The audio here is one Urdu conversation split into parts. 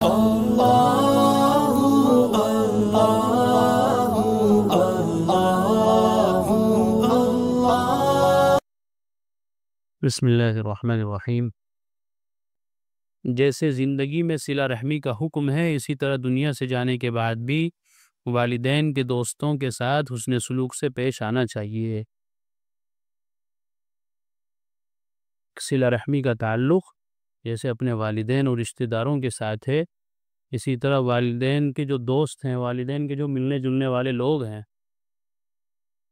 بسم اللہ الرحمن الرحیم۔ جیسے زندگی میں صلہ رحمی کا حکم ہے، اسی طرح دنیا سے جانے کے بعد بھی والدین کے دوستوں کے ساتھ حسن سلوک سے پیش آنا چاہیے۔ صلہ رحمی کا تعلق جیسے اپنے والدین اور رشتہ داروں کے ساتھ ہے، اسی طرح والدین کے جو دوست ہیں، والدین کے جو ملنے جلنے والے لوگ ہیں،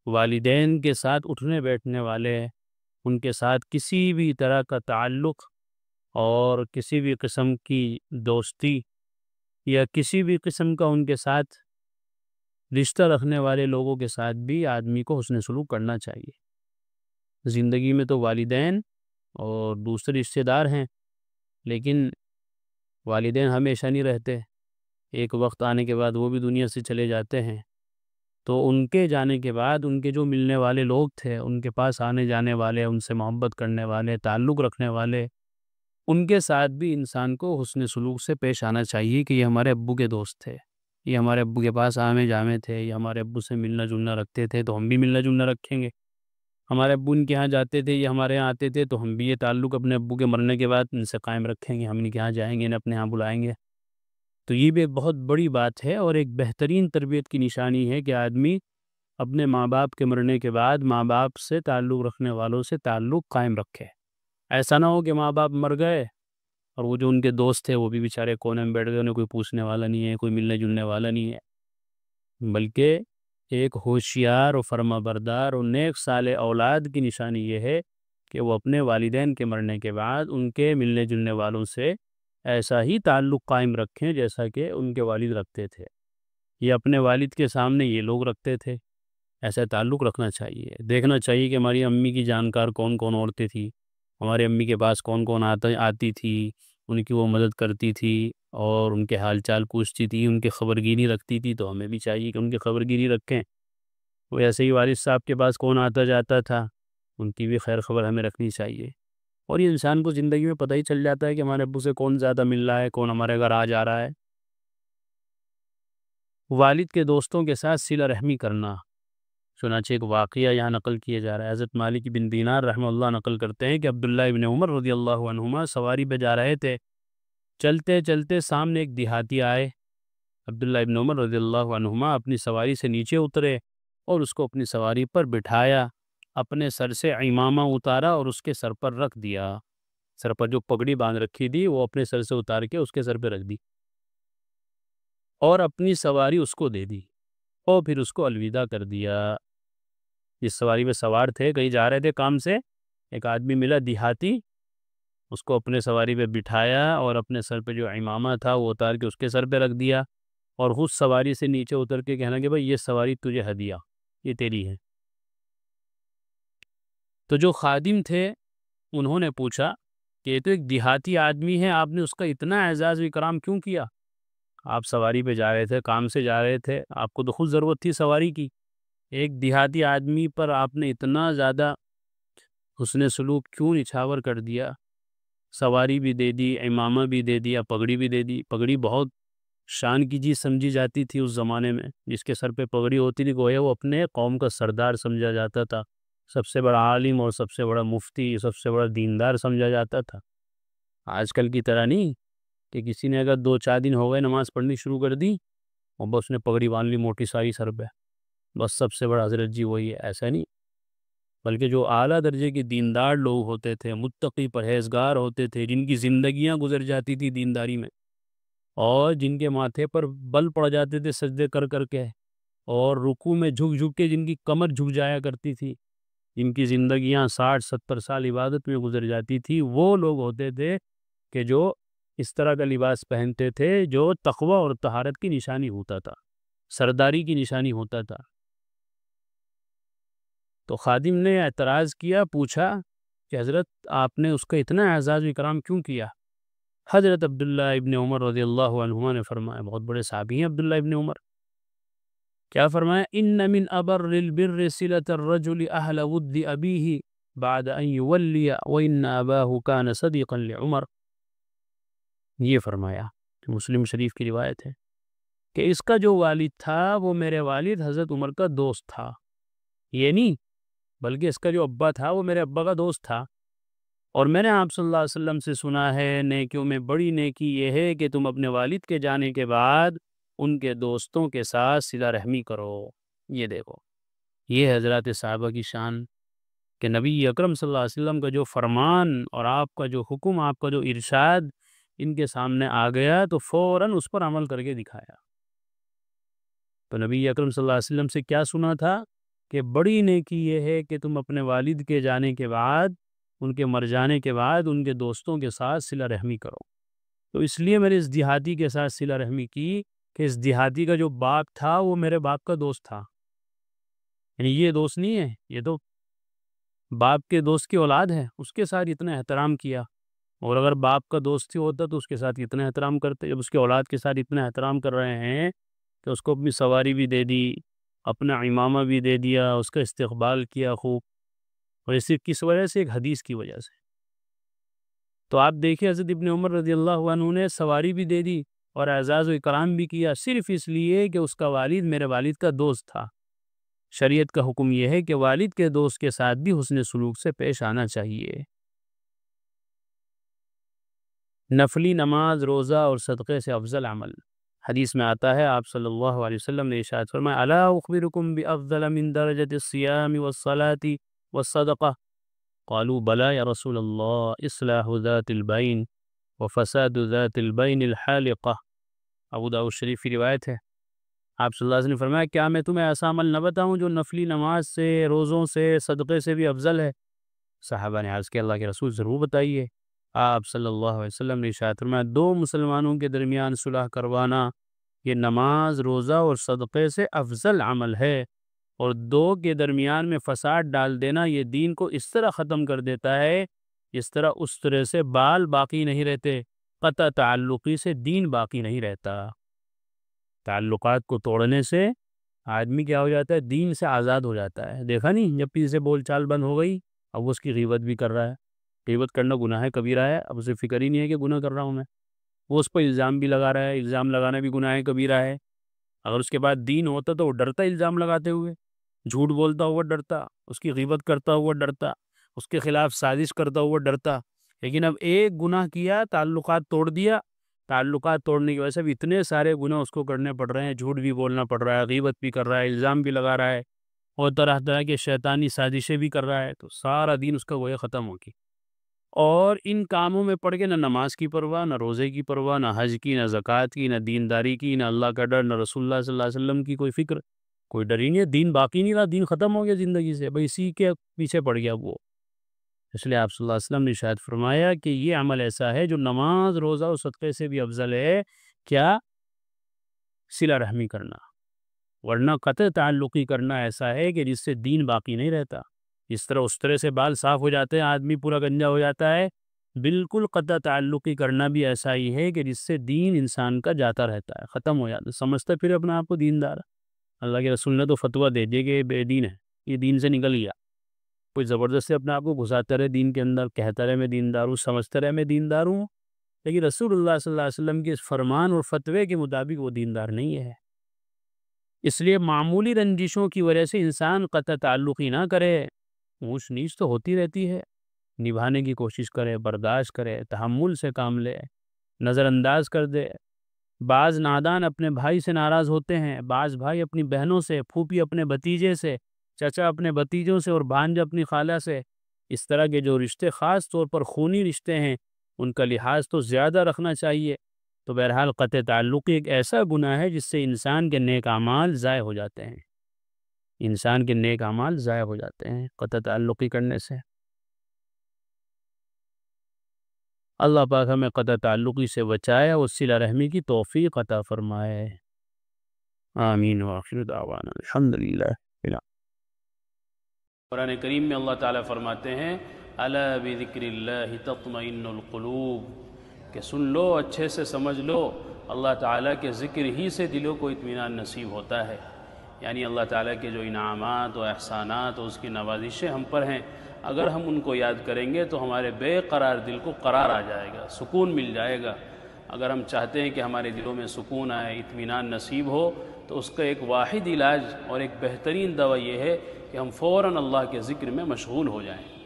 والدین کے ساتھ اٹھنے بیٹھنے والے، ان کے ساتھ کسی بھی طرح کا تعلق اور کسی بھی قسم کی دوستی یا کسی بھی قسم کا ان کے ساتھ رشتہ رکھنے والے لوگوں کے ساتھ بھی آدمی کو حسن سلوک کرنا چاہیے۔ زندگی میں تو والدین اور دوسرے رشتہ دار ہیں، لیکن والدین ہمیشہ نہیں رہتے، ایک وقت آنے کے بعد وہ بھی دنیا سے چلے جاتے ہیں۔ تو ان کے جانے کے بعد ان کے جو ملنے والے لوگ تھے، ان کے پاس آنے جانے والے، ان سے محبت کرنے والے، تعلق رکھنے والے، ان کے ساتھ بھی انسان کو حسن سلوک سے پیش آنا چاہیے کہ یہ ہمارے ابو کے دوست تھے، یہ ہمارے ابو کے پاس آنے جانے تھے، یہ ہمارے ابو سے ملنا جلنا رکھتے تھے تو ہم بھی ملنا جلنا رکھیں گے۔ ہمارے ابو ان کے ہاں جاتے تھے، یہ ہمارے یہاں آتے تھے تو ہم بھی یہ تعلق اپنے ابو کے مرنے کے بعد ان سے قائم رکھیں گے، ہم ان کے ہاں جائیں گے، انہیں اپنے ہاں بلائیں گے۔ تو یہ بھی ایک بہت بڑی بات ہے اور ایک بہترین تربیت کی نشانی ہے کہ آدمی اپنے ماں باپ کے مرنے کے بعد ماں باپ سے تعلق رکھنے والوں سے تعلق قائم رکھے۔ ایسا نہ ہو کہ ماں باپ مر گئے اور وہ جو ان کے دوست تھے وہ بھی بیچارے کونے میں بیٹھ گئے، انہیں کوئی پوچھنے والا نہیں ہے، کوئی ملنے جلنے والا نہیں ہے۔ بلکہ ایک ہوشیار و فرما بردار اور نیک صالح اولاد کی نشانی یہ ہے کہ وہ اپنے والدین کے مرنے کے بعد ان کے ملنے جلنے والوں سے ایسا ہی تعلق قائم رکھیں جیسا کہ ان کے والد رکھتے تھے، یہ اپنے والد کے سامنے یہ لوگ رکھتے تھے۔ ایسا تعلق رکھنا چاہیے، دیکھنا چاہیے کہ ہماری امی کی جانکار کون کون عورتیں تھیں، ہماری امی کے پاس کون کون آتی تھی، ان کی وہ مدد کرتی تھی اور ان کے حال چال پوچھتی تھی، ان کی خبرگیری رکھتی تھی، تو ہمیں بھی چاہیے کہ ان کی خبرگیری رکھیں۔ وہ ایسے ہی والد صاحب کے پاس کون آتا جاتا تھا، ان کی بھی خیر خبر ہمیں رکھنی چاہیے۔ اور یہ انسان کو زندگی میں پتہ ہی چل جاتا ہے کہ ہمارے ابو سے کون زیادہ مل رہا ہے، کون ہمارے گھر آ جا رہا ہے۔ والد کے دوستوں کے ساتھ صلہ رحمی کرنا، چنانچہ ایک واقعہ یہاں نقل کیا جا رہا ہے۔ حضرت مالک بن دینار رحمہ اللہ نقل کرتے ہیں کہ عبداللہ ابن عمر رضی اللہ عنہما سواری پہ جا رہے تھے، چلتے چلتے سامنے ایک دیہاتی آئے۔ عبداللہ ابن عمر رضی اللہ عنہما اپنی سواری سے نیچے اترے اور اس کو اپنی سواری پر بٹھایا، اپنے سر سے عمامہ اتارا اور اس کے سر پر رکھ دیا۔ سر پر جو پگڑی باندھ رکھی تھی وہ اپنے سر سے اتار کے اس کے سر پہ رکھ دی اور اپنی سواری اس کو دے دی اور پھر اس کو الوداع کر دیا۔ جس سواری میں سوار تھے، کہیں جا رہے تھے کام سے، ایک آدمی ملا دیہاتی، اس کو اپنے سواری پہ بٹھایا اور اپنے سر پہ جو عمامہ تھا وہ اتار کے اس کے سر پہ رکھ دیا اور خود سواری سے نیچے اتر کے کہنا کہ بھائی یہ سواری تجھے ہدیہ، یہ تیری ہے۔ تو جو خادم تھے انہوں نے پوچھا کہ یہ تو ایک دیہاتی آدمی ہے، آپ نے اس کا اتنا اعزاز و اکرام کیوں کیا؟ آپ سواری پہ جا رہے تھے، کام سے جا رہے تھے، آپ کو تو خود ضرورت تھی سواری کی، ایک دیہاتی آدمی پر آپ نے اتنا زیادہ حسن سلوک کیوں نچھاور کر دیا؟ سواری بھی دے دی، عمامہ بھی دے دیا، پگڑی بھی دے دی۔ پگڑی بہت شان کی چیز سمجھی جاتی تھی اس زمانے میں، جس کے سر پہ پگڑی ہوتی تھی گویا وہ اپنے قوم کا سردار سمجھا جاتا تھا، سب سے بڑا عالم اور سب سے بڑا مفتی، سب سے بڑا دیندار سمجھا جاتا تھا۔ آج کل کی طرح نہیں کہ کسی نے اگر 2-4 دن ہو گئے نماز پڑھنی شروع کر دی اور بس نے پگڑی باندھ لی موٹی ساری سر پہ، بس سب سے بڑا حضرت جی وہی ہے، ایسا نہیں۔ بلکہ جو اعلیٰ درجے کے دیندار لوگ ہوتے تھے، متقی پرہیزگار ہوتے تھے، جن کی زندگیاں گزر جاتی تھی دینداری میں اور جن کے ماتھے پر بل پڑ جاتے تھے سجدے کر کر کے اور رکوع میں جھک جھک کے جن کی کمر جھک جایا کرتی تھی، جن کی زندگیاں 60-70 سال عبادت میں گزر جاتی تھی، وہ لوگ ہوتے تھے کہ جو اس طرح کا لباس پہنتے تھے جو تقوی اور طہارت کی نشانی ہوتا تھا، سرداری کی نشانی ہوتا تھا۔ تو خادم نے اعتراض کیا، پوچھا کہ حضرت آپ نے اس کا اتنا اعزاز و اکرام کیوں کیا؟ حضرت عبداللہ ابن عمر رضی اللہ عنہما نے فرمایا، بہت بڑے صحابی ہیں عبداللہ ابن عمر، کیا فرمایا؟ ان من ابر البر صلة الرجل اہل ود ابیہ بعد ان یولی وان اباہ کان صدیقا لعمر۔ یہ فرمایا مسلم شریف کی روایت ہے کہ اس کا جو والد تھا وہ میرے والد حضرت عمر کا دوست تھا، یہ نہیں بلکہ اس کا جو ابا تھا وہ میرے ابا کا دوست تھا، اور میں نے آپ صلی اللہ علیہ وسلم سے سنا ہے نیکیوں میں بڑی نیکی یہ ہے کہ تم اپنے والد کے جانے کے بعد ان کے دوستوں کے ساتھ صلہ رحمی کرو۔ یہ دیکھو، یہ حضرات صحابہ کی شان کہ نبی اکرم صلی اللہ علیہ وسلم کا جو فرمان اور آپ کا جو حکم، آپ کا جو ارشاد ان کے سامنے آ گیا تو فوراً اس پر عمل کر کے دکھایا۔ تو نبی اکرم صلی اللہ علیہ وسلم سے کیا سنا تھا کہ بڑی نیکی یہ ہے کہ تم اپنے والد کے جانے کے بعد، ان کے مر جانے کے بعد ان کے دوستوں کے ساتھ صلہ رحمی کرو۔ تو اس لیے میں نے اس دیہاتی کے ساتھ صلہ رحمی کی کہ اس دیہاتی کا جو باپ تھا وہ میرے باپ کا دوست تھا، یعنی یہ دوست نہیں ہے، یہ تو باپ کے دوست کی اولاد ہے، اس کے ساتھ اتنا احترام کیا، اور اگر باپ کا دوست ہی ہوتا تو اس کے ساتھ اتنا احترام کرتے۔ جب اس کے اولاد کے ساتھ اتنا احترام کر رہے ہیں کہ اس کو اپنی سواری بھی دے دی، اپنا امامہ بھی دے دیا، اس کا استقبال کیا خوب، اور یہ صرف کس وجہ سے؟ ایک حدیث کی وجہ سے۔ تو آپ دیکھیں حضرت ابن عمر رضی اللہ عنہ نے سواری بھی دے دی اور اعزاز و اکرام بھی کیا، صرف اس لیے کہ اس کا والد میرے والد کا دوست تھا۔ شریعت کا حکم یہ ہے کہ والد کے دوست کے ساتھ بھی حسن سلوک سے پیش آنا چاہیے۔ نفلی نماز، روزہ اور صدقے سے افضل عمل، حدیث میں آتا ہے آپ صلی اللہ علیہ وسلم نے ارشاد فرمایا الا اخبرکم بافضل من درجۃ الصیام والصلاۃ والصدقہ قالوا بلا یا رسول اللہ اصلاح ذات البین وفساد ذات البین الحالقہ۔ ابو داؤد شریف کی روایت ہے، آپ صلی اللہ علیہ وسلم نے فرمایا کیا میں تمہیں ایسا عمل نہ بتاؤں جو نفلی نماز سے، روزوں سے، صدقے سے بھی افضل ہے؟ صحابہ نے عرض کیا اللہ کے رسول ضرور بتائیے۔ آپ صلی اللہ علیہ وسلم نے ارشاد فرمایا دو مسلمانوں کے درمیان صلح کروانا یہ نماز، روزہ اور صدقے سے افضل عمل ہے، اور دو کے درمیان میں فساد ڈال دینا یہ دین کو اس طرح ختم کر دیتا ہے جس طرح اس طرح سے بال باقی نہیں رہتے، قطع تعلقی سے دین باقی نہیں رہتا۔ تعلقات کو توڑنے سے آدمی کیا ہو جاتا ہے؟ دین سے آزاد ہو جاتا ہے۔ دیکھا نہیں، جب کسی سے بول چال بند ہو گئی اب وہ اس کی غیبت بھی کر رہا ہے، غیبت کرنا گناہ کبیرہ ہے، اب اسے فکر ہی نہیں ہے کہ گناہ کر رہا ہوں میں، وہ اس پر الزام بھی لگا رہا ہے، الزام لگانا بھی گناہ کبیرہ ہے۔ اگر اس کے بعد دین ہوتا تو وہ ڈرتا الزام لگاتے ہوئے، جھوٹ بولتا ہوا ڈرتا، اس کی غیبت کرتا ہوا ڈرتا، اس کے خلاف سازش کرتا ہوا ڈرتا، لیکن اب ایک گناہ کیا، تعلقات توڑ دیا، تعلقات توڑنے کی وجہ سے اب اتنے سارے گناہ اس کو کرنے پڑ رہے ہیں، جھوٹ بھی بولنا پڑ رہا ہے، غیبت بھی کر رہا ہے، الزام بھی لگا رہا ہے، اور طرح طرح کے شیطانی سازشیں بھی کر رہا ہے، تو سارا دین اس کا گویا ختم ہوگی۔ اور ان کاموں میں پڑ کے نہ نماز کی پرواہ، نہ روزے کی پرواہ، نہ حج کی، نہ زکوٰۃ کی، نہ دینداری کی، نہ اللہ کا ڈر، نہ رسول اللہ صلی اللہ علیہ وسلم کی کوئی فکر، کوئی ڈر ہی نہیں ہے، دین باقی نہیں رہا، دین ختم ہو گیا زندگی سے، بھائی اسی کے پیچھے پڑ گیا وہ۔ اس لیے آپ صلی اللہ علیہ وسلم نے شاید فرمایا کہ یہ عمل ایسا ہے جو نماز، روزہ اور صدقے سے بھی افضل ہے، کیا؟ صلہ رحمی کرنا، ورنہ قطع تعلقی کرنا ایسا ہے کہ جس سے دین باقی نہیں رہتا۔ اس طرح اس طرح سے بال صاف ہو جاتے ہیں، آدمی پورا گنجا ہو جاتا ہے، بالکل قطع تعلقی کرنا بھی ایسا ہی ہے کہ جس سے دین انسان کا جاتا رہتا ہے، ختم ہو جاتا ہے، سمجھتا پھر اپنا آپ کو دیندار۔ اللہ کے رسول نے تو فتویٰ دے دیا کہ یہ بے دین ہے، یہ دین سے نکل گیا، کوئی زبردستی اپنے آپ کو گھساتا رہے دین کے اندر، کہتا رہے میں دیندار ہوں، سمجھتا رہے میں دیندار ہوں، لیکن رسول اللہ صلی اللہ علیہ وسلم کے فرمان اور فتوے کے مطابق وہ دیندار نہیں ہے۔ اس لیے معمولی رنجشوں کی وجہ سے انسان قطع تعلقی نہ کرے، اونچ نیچ تو ہوتی رہتی ہے، نبھانے کی کوشش کرے، برداشت کرے، تحمل سے کام لے، نظر انداز کر دے۔ بعض نادان اپنے بھائی سے ناراض ہوتے ہیں، بعض بھائی اپنی بہنوں سے، پھوپھی اپنے بھتیجے سے، چچا اپنے بھتیجوں سے، اور بھانجا اپنی خالہ سے۔ اس طرح کے جو رشتے خاص طور پر خونی رشتے ہیں ان کا لحاظ تو زیادہ رکھنا چاہیے۔ تو بہرحال قطع تعلقی ایک ایسا گناہ ہے جس سے انسان کے نیک اعمال ضائع ہو جاتے ہیں، انسان کے نیک اعمال ضائع ہو جاتے ہیں قطع تعلقی کرنے سے۔ اللہ پاک ہمیں قطع تعلقی سے بچائے اور صلہ رحمی کی توفیق عطا فرمائے، آمین وآخر دعوانا الحمدللہ۔ قرآن کریم میں اللہ تعالیٰ فرماتے ہیں الا بذکر اللہ تطمئن القلوب، کہ سن لو، اچھے سے سمجھ لو، اللہ تعالیٰ کے ذکر ہی سے دلوں کو اطمینان نصیب ہوتا ہے۔ یعنی اللہ تعالیٰ کے جو انعامات و احسانات اور اس کی نوازشیں ہم پر ہیں، اگر ہم ان کو یاد کریں گے تو ہمارے بے قرار دل کو قرار آ جائے گا، سکون مل جائے گا۔ اگر ہم چاہتے ہیں کہ ہمارے دلوں میں سکون آئے، اطمینان نصیب ہو، تو اس کا ایک واحد علاج اور ایک بہترین دوا یہ ہے کہ ہم فوراً اللہ کے ذکر میں مشغول ہو جائیں۔